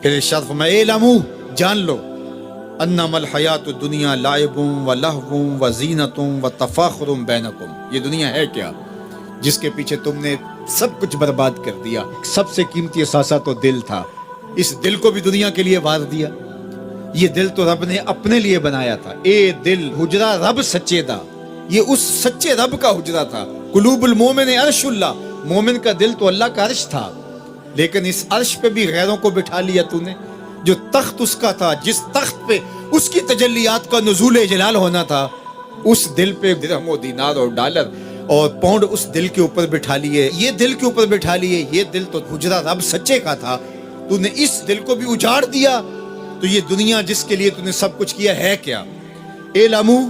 پھر ارشاد فرمایا اعلموا جان لو انما الحیات الدنیا لعب و لہو و زینت و تفاخر بینکم، یہ دنیا ہے کیا جس کے پیچھے تم نے سب کچھ برباد کر دیا۔ سب سے قیمتی اثاثہ تو دل تھا، اس دل کو بھی دنیا کے لیے وار دیا۔ یہ دل تو رب نے اپنے لیے بنایا تھا، اے دل حجرہ رب سچے دا، یہ اس سچے رب کا حجرہ تھا۔ قلوب المومن عرش اللہ، مومن کا دل تو اللہ کا عرش تھا، لیکن اس عرش پہ بھی غیروں کو بٹھا لیا تو نے۔ جو تخت اس کا تھا، جس تخت پہ اس کی تجلیات کا نزول جلال ہونا تھا، اس دل پہ درہم و دینار اور ڈالر اور پاؤنڈ اس دل کے اوپر بٹھا لیے، یہ دل کے اوپر بٹھا لیے۔ یہ دل تو حجرہ رب سچے کا تھا، تو نے اس دل کو بھی اجاڑ دیا۔ تو یہ دنیا جس کے لیے تو نے سب کچھ کیا ہے کیا؟ اعلموا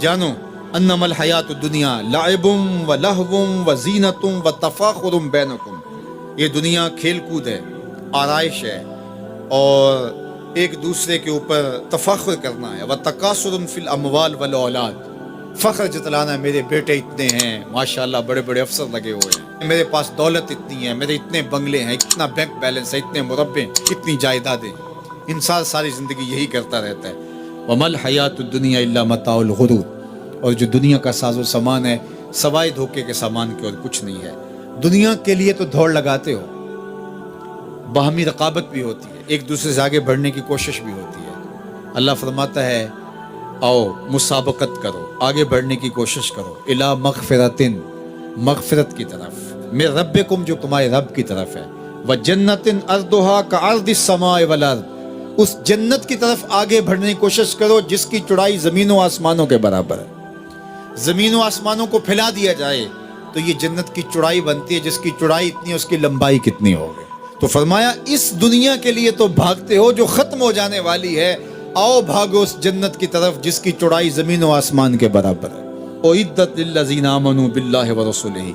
جانو انما الحیات الدنیا لعب و لہو و زینت و تفاخر بینکم، یہ دنیا کھیل کود ہے، آرائش ہے، اور ایک دوسرے کے اوپر تفاخر کرنا ہے۔ وتکاثر فی الاموال والاولاد، فخر جتلانا، میرے بیٹے اتنے ہیں، ماشاءاللہ بڑے بڑے افسر لگے ہوئے ہیں، میرے پاس دولت اتنی ہے، میرے اتنے بنگلے ہیں، اتنا بینک بیلنس ہے، اتنے مربع، اتنی جائیدادیں۔ انسان ساری زندگی یہی کرتا رہتا ہے۔ وما الحیات الدنیا الا متاع الغرور، اور جو دنیا کا ساز و سامان ہے سوائے دھوکے کے سامان کے اور کچھ نہیں ہے۔ دنیا کے لیے تو دوڑ لگاتے ہو، باہمی رقابت بھی ہوتی ہے، ایک دوسرے سے آگے بڑھنے کی کوشش بھی ہوتی ہے۔ اللہ فرماتا ہے آؤ مسابقت کرو، آگے بڑھنے کی کوشش کرو، الی مغفرۃ، مغفرت کی طرف، من ربکم، جو تمہارے رب کی طرف ہے، وجنۃ ارضھا کعرض السماء والارض، اس جنت کی طرف آگے بڑھنے کی کوشش کرو جس کی چوڑائی زمین و آسمانوں کے برابر ہے۔ زمین و آسمانوں کو پھیلا دیا جائے تو یہ جنت کی چوڑائی بنتی ہے، جس کی چوڑائی اتنی ہے اس کی لمبائی کتنی ہوگی۔ تو فرمایا اس دنیا کے لیے تو بھاگتے ہو جو ختم ہو جانے والی ہے، آؤ بھاگو اس جنت کی طرف جس کی چوڑائی زمین و آسمان کے برابر ہے۔ اعدت للذین آمنوا باللہ ورسولہ،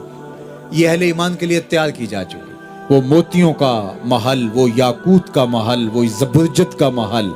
یہ اہل ایمان کے لیے تیار کی جا چکی، وہ موتیوں کا محل، وہ یاقوت کا محل، وہ زبرجد کا محل،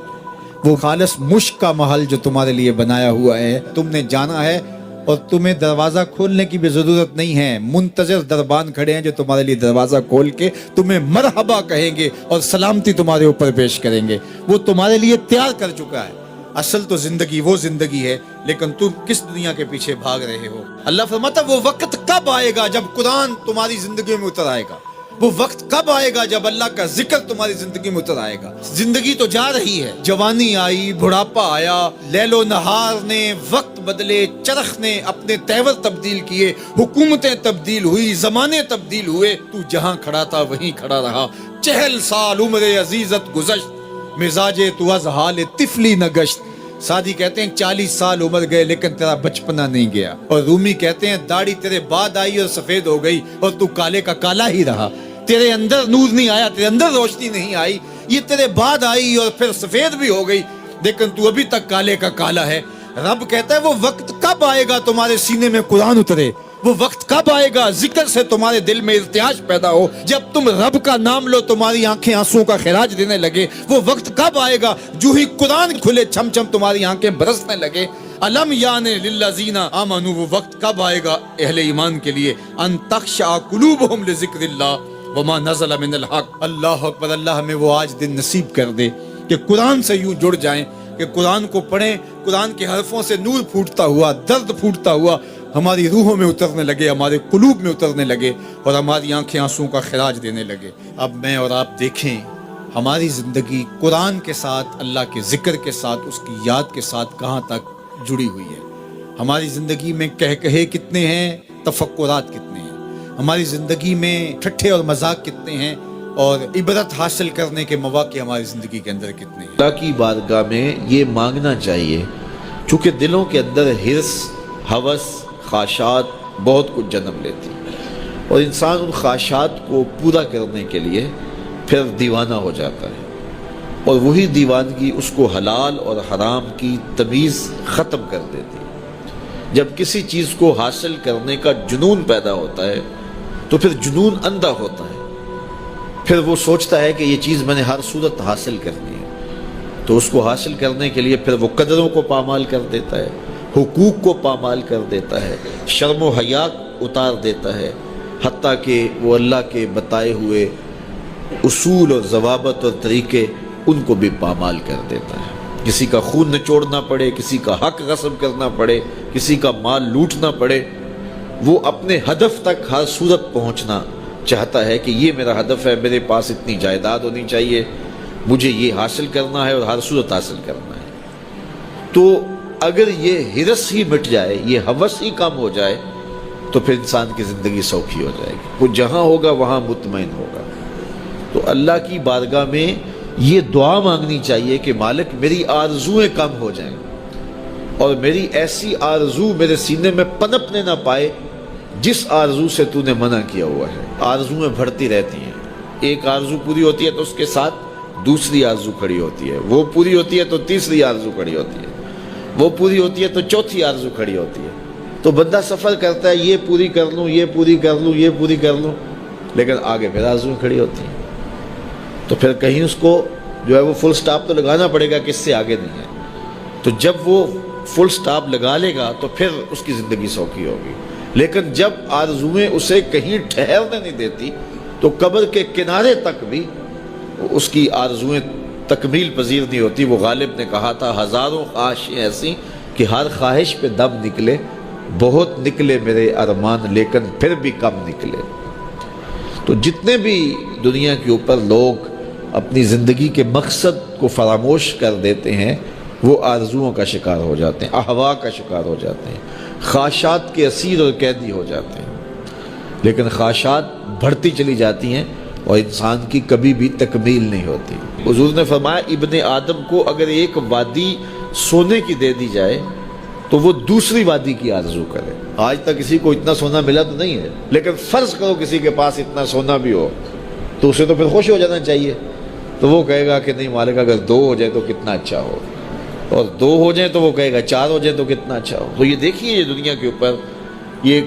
وہ خالص مشک کا محل جو تمہارے لیے بنایا ہوا ہے، تم نے جانا ہے، اور تمہیں دروازہ کھولنے کی بھی ضرورت نہیں ہے، منتظر دربان کھڑے ہیں جو تمہارے لیے دروازہ کھول کے تمہیں مرحبا کہیں گے اور سلامتی تمہارے اوپر پیش کریں گے، وہ تمہارے لیے تیار کر چکا ہے۔ اصل تو زندگی وہ زندگی ہے، لیکن تم کس دنیا کے پیچھے بھاگ رہے ہو؟ اللہ فرماتا وہ وقت کب آئے گا جب قرآن تمہاری زندگی میں اتر آئے گا، وہ وقت کب آئے گا جب اللہ کا ذکر تمہاری زندگی میں اتر آئے گا۔ زندگی تو جا رہی ہے، جوانی آئی، بڑھاپا آیا، لیل و نہار نے وقت بدلے، چرخ نے اپنے تیور تبدیل کیے، حکومتیں تبدیل ہوئی، زمانے تبدیل ہوئے، تو جہاں کھڑا تھا وہیں کھڑا رہا۔ 40 سال عمر عزیزت گزشت، مزاجے تو از حال طفلی نہ گشت۔ سادی کہتے ہیں 40 سال عمر گئے لیکن تیرا بچپنا نہیں گیا، اور رومی کہتے ہیں داڑھی تیرے بعد آئی اور سفید ہو گئی اور تو کالے کا کالا ہی رہا۔ تیرے اندر نور نہیں آیا، تیرے اندر روشنی نہیں آئی، یہ تیرے بعد آئی اور پھر سفید بھی ہو گئی، لیکن تو ابھی تک کالے کا کالا ہے۔ رب کہتا ہے وہ وقت کب آئے گا تمہارے سینے میں قرآن اترے، وہ وقت کب آئے گا ذکر سے تمہارے دل میں ارتعاش پیدا ہو، جب تم رب کا نام لو تمہاری آنکھیں آنسوں کا خراج دینے لگے۔ وہ وقت کب آئے گا جو ہی قرآن کھلے چھم چھم تمہاری آنکھیں برسنے لگے۔ الم یعن للذین آمنوا، وہ وقت کب آئے گا اہل ایمان کے لیے، ان تخشع قلوبہم لذکر اللہ وما نزل من الحق۔ اللہ اکبر، اللہ ہمیں وہ آج دن نصیب کر دے کہ قرآن سے یوں جڑ جائیں کہ قرآن کو پڑھیں، قرآن کے حرفوں سے نور پھوٹتا ہوا، درد پھوٹتا ہوا ہماری روحوں میں اترنے لگے، ہمارے قلوب میں اترنے لگے، اور ہماری آنکھیں آنسوں کا خراج دینے لگے۔ اب میں اور آپ دیکھیں ہماری زندگی قرآن کے ساتھ، اللہ کے ذکر کے ساتھ، اس کی یاد کے ساتھ کہاں تک جڑی ہوئی ہے۔ ہماری زندگی میں کہے کتنے ہیں، تفکرات کتنے ہیں، ہماری زندگی میں ٹھٹھے اور مذاق کتنے ہیں، اور عبرت حاصل کرنے کے مواقع ہماری زندگی کے اندر کتنے ہیں۔ اللہ کی بارگاہ میں یہ مانگنا چاہیے، چونکہ دلوں کے اندر حرص، ہوس، خواہشات بہت کچھ جنم لیتی، اور انسان ان خواہشات کو پورا کرنے کے لیے پھر دیوانہ ہو جاتا ہے، اور وہی دیوانگی اس کو حلال اور حرام کی تمیز ختم کر دیتی ہے۔ جب کسی چیز کو حاصل کرنے کا جنون پیدا ہوتا ہے تو پھر جنون اندھا ہوتا ہے، پھر وہ سوچتا ہے کہ یہ چیز میں نے ہر صورت حاصل کرنی ہے، تو اس کو حاصل کرنے کے لیے پھر وہ قدروں کو پامال کر دیتا ہے، حقوق کو پامال کر دیتا ہے، شرم و حیا اتار دیتا ہے، حتیٰ کہ وہ اللہ کے بتائے ہوئے اصول اور ضوابط اور طریقے ان کو بھی پامال کر دیتا ہے۔ کسی کا خون نچوڑنا پڑے، کسی کا حق غصب کرنا پڑے، کسی کا مال لوٹنا پڑے، وہ اپنے ہدف تک ہر صورت پہنچنا چاہتا ہے کہ یہ میرا ہدف ہے، میرے پاس اتنی جائیداد ہونی چاہیے، مجھے یہ حاصل کرنا ہے اور ہر صورت حاصل کرنا ہے۔ تو اگر یہ ہرس ہی مٹ جائے، یہ ہوس ہی کم ہو جائے، تو پھر انسان کی زندگی سوکھی ہو جائے گی، وہ جہاں ہوگا وہاں مطمئن ہوگا۔ تو اللہ کی بارگاہ میں یہ دعا مانگنی چاہیے کہ مالک میری آرزویں کم ہو جائیں اور میری ایسی آرزو میرے سینے میں پنپنے نہ پائے جس آرزو سے تو نے منع کیا ہوا ہے۔ آرزویں بڑھتی رہتی ہیں، ایک آرزو پوری ہوتی ہے تو اس کے ساتھ دوسری آرزو کھڑی ہوتی ہے، وہ پوری ہوتی ہے تو تیسری آرزو کھڑی ہوتی ہے، وہ پوری ہوتی ہے تو چوتھی آرزو کھڑی ہوتی ہے۔ تو بندہ سفر کرتا ہے، یہ پوری کر لوں، یہ پوری کر لوں، یہ پوری کر لوں، لیکن آگے پھر آرزویں کھڑی ہوتی ہیں۔ تو پھر کہیں اس کو جو ہے وہ فل سٹاپ تو لگانا پڑے گا کہ اس سے آگے نہیں ہے۔ تو جب وہ فل سٹاپ لگا لے گا تو پھر اس کی زندگی سوکھی ہوگی۔ لیکن جب آرزویں اسے کہیں ٹھہرنے نہیں دیتی تو قبر کے کنارے تک بھی اس کی آرزویں تکمیل پذیر نہیں ہوتی۔ وہ غالب نے کہا تھا، ہزاروں خواہشیں ایسی کہ ہر خواہش پہ دم نکلے، بہت نکلے میرے ارمان لیکن پھر بھی کم نکلے۔ تو جتنے بھی دنیا کے اوپر لوگ اپنی زندگی کے مقصد کو فراموش کر دیتے ہیں، وہ آرزوؤں کا شکار ہو جاتے ہیں، اہوا کا شکار ہو جاتے ہیں، خواہشات کے اسیر اور قیدی ہو جاتے ہیں۔ لیکن خواہشات بڑھتی چلی جاتی ہیں اور انسان کی کبھی بھی تکمیل نہیں ہوتی۔ حضور نے فرمایا ابن آدم کو اگر ایک وادی سونے کی دے دی جائے تو وہ دوسری وادی کی آرزو کرے۔ آج تک کسی کو اتنا سونا ملا تو نہیں ہے، لیکن فرض کرو کسی کے پاس اتنا سونا بھی ہو تو اسے تو پھر خوش ہو جانا چاہیے۔ تو وہ کہے گا کہ نہیں مالک اگر 2 ہو جائے تو کتنا اچھا ہو، اور 2 ہو جائیں تو وہ کہے گا 4 ہو جائے تو کتنا اچھا ہو۔ تو یہ دیکھیے یہ دنیا کے اوپر یہ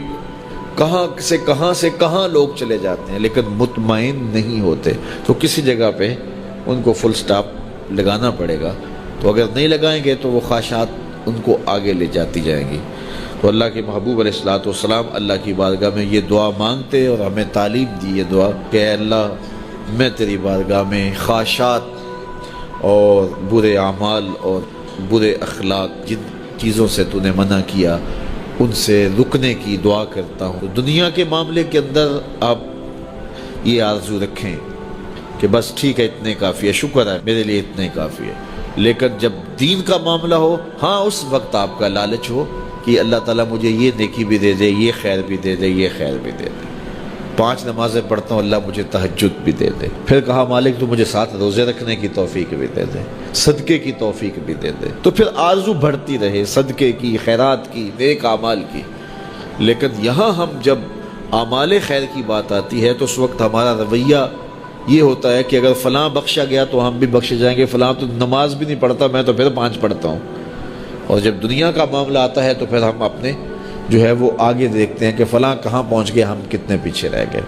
کہاں سے کہاں لوگ چلے جاتے ہیں لیکن مطمئن نہیں ہوتے۔ تو کسی جگہ پہ ان کو فل سٹاپ لگانا پڑے گا، تو اگر نہیں لگائیں گے تو وہ خواہشات ان کو آگے لے جاتی جائیں گی۔ تو اللہ کے محبوب علیہ الصلوۃ والسلام اللہ کی بارگاہ میں یہ دعا مانگتے اور ہمیں تعلیم دی یہ دعا کہ اے اللہ میں تیری بارگاہ میں خواہشات اور برے اعمال اور برے اخلاق جن چیزوں سے تو نے منع کیا ان سے رکنے کی دعا کرتا ہوں۔ دنیا کے معاملے کے اندر آپ یہ آرزو رکھیں کہ بس ٹھیک ہے اتنے کافی ہے، شکر ہے میرے لیے اتنے کافی ہے، لیکن جب دین کا معاملہ ہو، ہاں اس وقت آپ کا لالچ ہو کہ اللہ تعالیٰ مجھے یہ نیکی بھی دے دے، یہ خیر بھی دے دے، یہ خیر بھی دے دے، 5 نمازیں پڑھتا ہوں اللہ مجھے تہجد بھی دے دے، پھر کہا مالک تو مجھے 7 روزے رکھنے کی توفیق بھی دے دے، صدقے کی توفیق بھی دے دے، تو پھر آرزو بڑھتی رہے صدقے کی، خیرات کی، نیک اعمال کی۔ لیکن یہاں ہم جب اعمال خیر کی بات آتی ہے تو اس وقت ہمارا رویہ یہ ہوتا ہے کہ اگر فلاں بخشا گیا تو ہم بھی بخشے جائیں گے، فلاں تو نماز بھی نہیں پڑھتا میں تو پھر 5 پڑھتا ہوں۔ اور جب دنیا کا معاملہ آتا ہے تو پھر ہم اپنے جو ہے وہ آگے دیکھتے ہیں کہ فلاں کہاں پہنچ گئے، ہم کتنے پیچھے رہ گئے۔